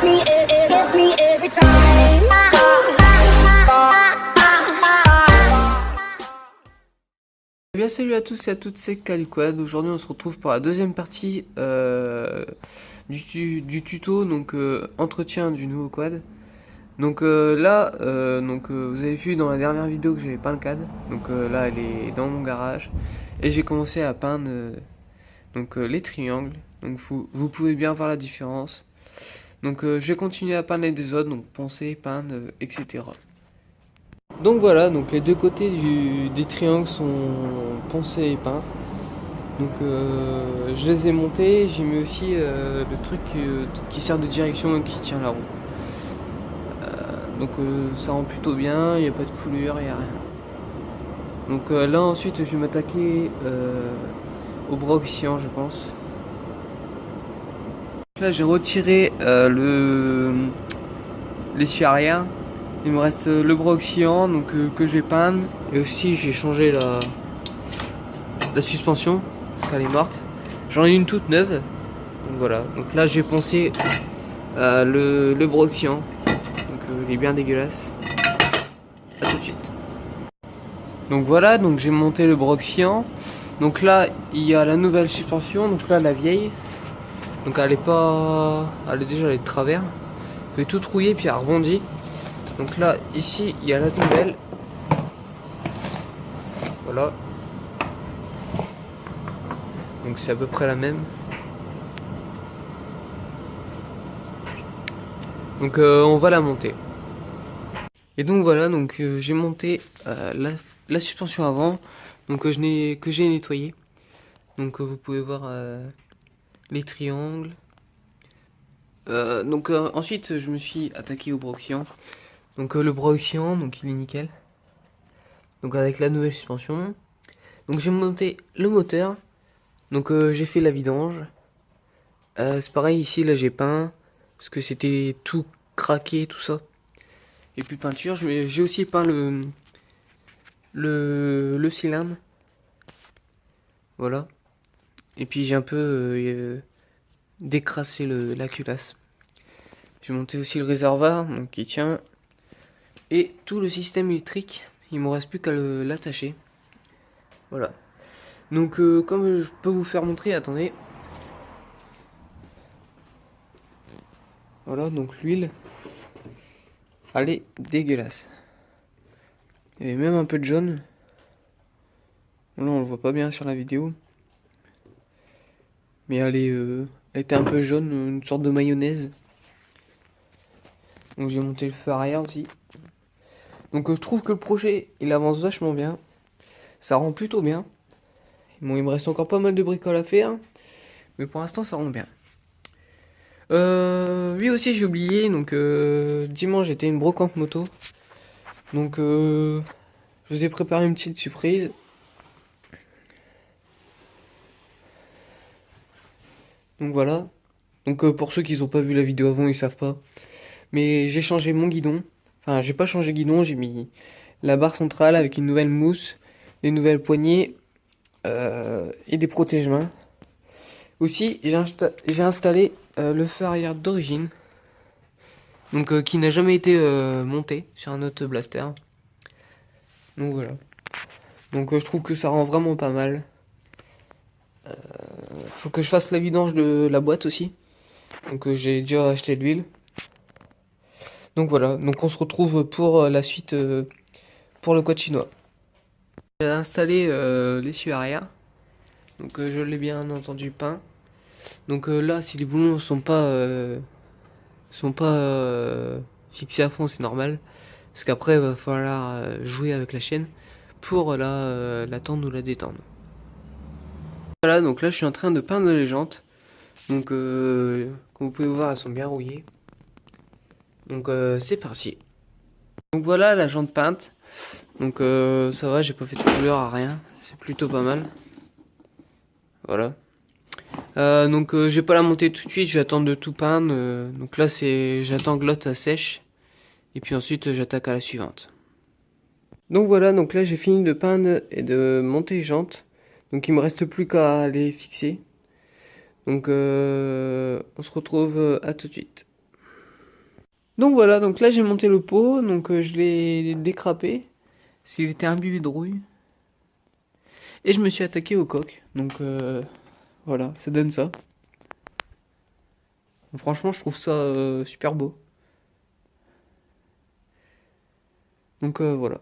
Eh bien salut à tous et à toutes, c'est Caliquad. Aujourd'hui on se retrouve pour la deuxième partie du tuto, donc entretien du nouveau quad. Donc vous avez vu dans la dernière vidéo que j'avais peint le quad. Donc là elle est dans mon garage. Et j'ai commencé à peindre les triangles. Donc vous pouvez bien voir la différence. Donc je vais continuer à peindre les deux autres, donc poncer, peindre, etc. Donc voilà, donc les deux côtés des triangles sont poncés et peints. Donc je les ai montés, j'ai mis aussi le truc qui sert de direction et qui tient la roue. Ça rend plutôt bien, il n'y a pas de coulure, il n'y a rien. Donc là ensuite je vais m'attaquer au bras oxyant, je pense. Là j'ai retiré l'essuie arrière. Il me reste le bras oxyant que je vais peindre. Et aussi j'ai changé la suspension parce qu'elle est morte. J'en ai une toute neuve. Donc voilà. Donc là j'ai poncé le bras oxyant. Donc il est bien dégueulasse. A tout de suite. Donc voilà, donc j'ai monté le bras oxyant. Donc là il y a la nouvelle suspension. Donc là la vieille. Donc elle est déjà de travers. Elle est toute rouillée puis elle rebondit. Donc là, ici, il y a la nouvelle. Voilà. Donc c'est à peu près la même. Donc on va la monter. Et donc voilà, donc j'ai monté la suspension avant. Donc que j'ai nettoyé. Donc vous pouvez voir les triangles. Ensuite, je me suis attaqué au bras oxyant. Donc le bras oxyant, donc il est nickel. Donc avec la nouvelle suspension. Donc j'ai monté le moteur. Donc j'ai fait la vidange. C'est pareil ici, là j'ai peint. Parce que c'était tout craqué, tout ça. Et puis peinture. J'ai aussi peint le cylindre. Voilà. Et puis j'ai un peu décrassé la culasse. J'ai monté aussi le réservoir, donc qui tient. Et tout le système électrique, il me reste plus qu'à l'attacher. Voilà. Donc comme je peux vous faire montrer, attendez. Voilà, donc l'huile, elle est dégueulasse. Il y avait même un peu de jaune. Là on le voit pas bien sur la vidéo. Mais elle était un peu jaune, une sorte de mayonnaise. Donc j'ai monté le feu arrière aussi. Donc je trouve que le projet il avance vachement bien. Ça rend plutôt bien. Bon, il me reste encore pas mal de bricoles à faire. Mais pour l'instant ça rend bien. Oui aussi j'ai oublié. Donc dimanche j'étais une brocante moto. Donc je vous ai préparé une petite surprise. Donc voilà. Donc pour ceux qui n'ont pas vu la vidéo avant ils savent pas. Mais j'ai changé mon guidon. Enfin j'ai pas changé le guidon. J'ai mis la barre centrale avec une nouvelle mousse. Des nouvelles poignées. Et des protège-mains. Aussi, j'ai installé le feu arrière d'origine. Donc, qui n'a jamais été monté sur un autre blaster. Donc voilà. Donc, je trouve que ça rend vraiment pas mal. Faut que je fasse la vidange de la boîte aussi. Donc, j'ai déjà acheté de l'huile. Donc voilà. Donc, on se retrouve pour la suite pour le quad chinois. J'ai installé l'essieu arrière. Donc je l'ai bien entendu peint. Donc là, si les boulons sont pas fixés à fond, c'est normal. Parce qu'après, il va falloir jouer avec la chaîne pour la tendre ou la détendre. Voilà, donc là, je suis en train de peindre les jantes. Donc, comme vous pouvez voir, elles sont bien rouillées. Donc c'est parti. Donc voilà la jante peinte. Donc ça va, j'ai pas fait de couleur à rien. C'est plutôt pas mal. Voilà. Je vais pas la monter tout de suite, je vais attendre de tout peindre. Donc là j'attends que l'autre sèche. Et puis ensuite j'attaque à la suivante. Donc voilà, donc là j'ai fini de peindre et de monter les jantes. Donc il me reste plus qu'à les fixer. Donc on se retrouve à tout de suite. Donc voilà, donc là j'ai monté le pot, donc je l'ai décrapé, s'il était imbibé de rouille. Et je me suis attaqué au coq, donc voilà, ça donne ça. Donc, franchement, je trouve ça super beau. Donc voilà.